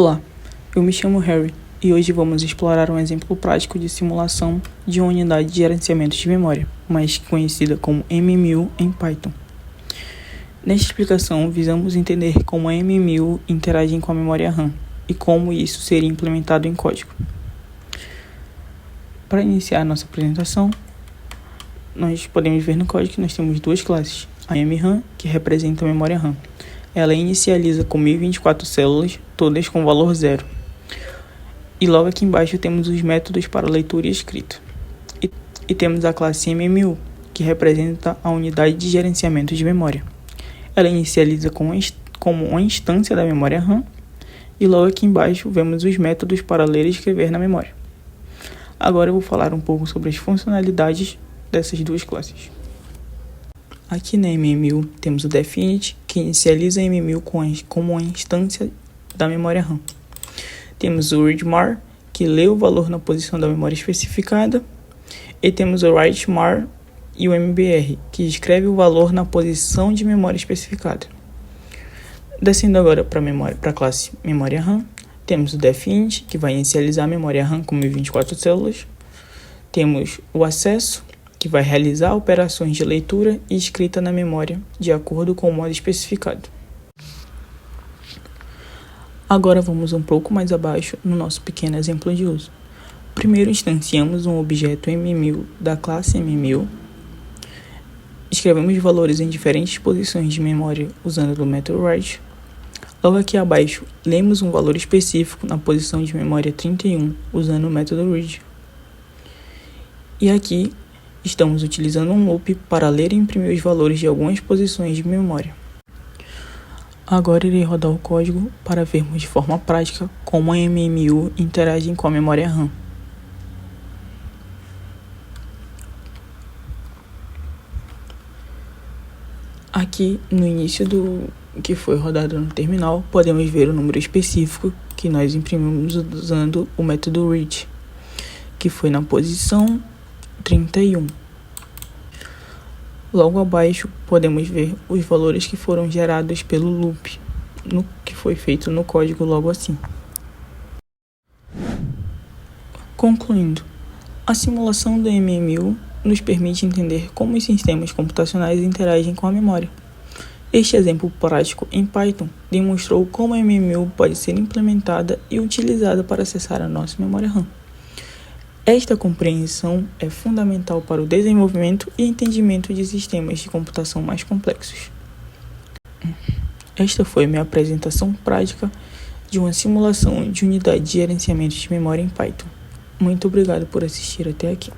Olá, eu me chamo Harry e hoje vamos explorar um exemplo prático de simulação de uma unidade de gerenciamento de memória, mais conhecida como MMU em Python. Nesta explicação, visamos entender como a MMU interage com a memória RAM e como isso seria implementado em código. Para iniciar nossa apresentação, nós podemos ver no código que nós temos duas classes, a MRAM, que representa a memória RAM. Ela inicializa com 1024 células, todas com valor 0. E logo aqui embaixo temos os métodos para leitura e escrita. E temos a classe MMU, que representa a unidade de gerenciamento de memória. Ela inicializa como uma instância da memória RAM. E logo aqui embaixo vemos os métodos para ler e escrever na memória. Agora eu vou falar um pouco sobre as funcionalidades dessas duas classes. Aqui na MMU temos o definite, que inicializa a MMU como uma instância da memória RAM. Temos o readMar, que lê o valor na posição da memória especificada. E temos o writeMar e o MBR, que escreve o valor na posição de memória especificada. Descendo agora para a classe memória RAM, temos o definite, que vai inicializar a memória RAM com 1024 células. Temos o acesso, que vai realizar operações de leitura e escrita na memória, de acordo com o modo especificado. Agora vamos um pouco mais abaixo no nosso pequeno exemplo de uso. Primeiro instanciamos um objeto MMU da classe MMU. Escrevemos valores em diferentes posições de memória usando o método write. Logo aqui abaixo, lemos um valor específico na posição de memória 31 usando o método read. E aqui estamos utilizando um loop para ler e imprimir os valores de algumas posições de memória. Agora irei rodar o código para vermos de forma prática como a MMU interage com a memória RAM. Aqui no início do que foi rodado no terminal, podemos ver o número específico que nós imprimimos usando o método read, que foi na posição 31. Logo abaixo podemos ver os valores que foram gerados pelo loop, que foi feito no código logo assim. Concluindo, a simulação do MMU nos permite entender como os sistemas computacionais interagem com a memória. Este exemplo prático em Python demonstrou como a MMU pode ser implementada e utilizada para acessar a nossa memória RAM. Esta compreensão é fundamental para o desenvolvimento e entendimento de sistemas de computação mais complexos. Esta foi minha apresentação prática de uma simulação de unidade de gerenciamento de memória em Python. Muito obrigado por assistir até aqui.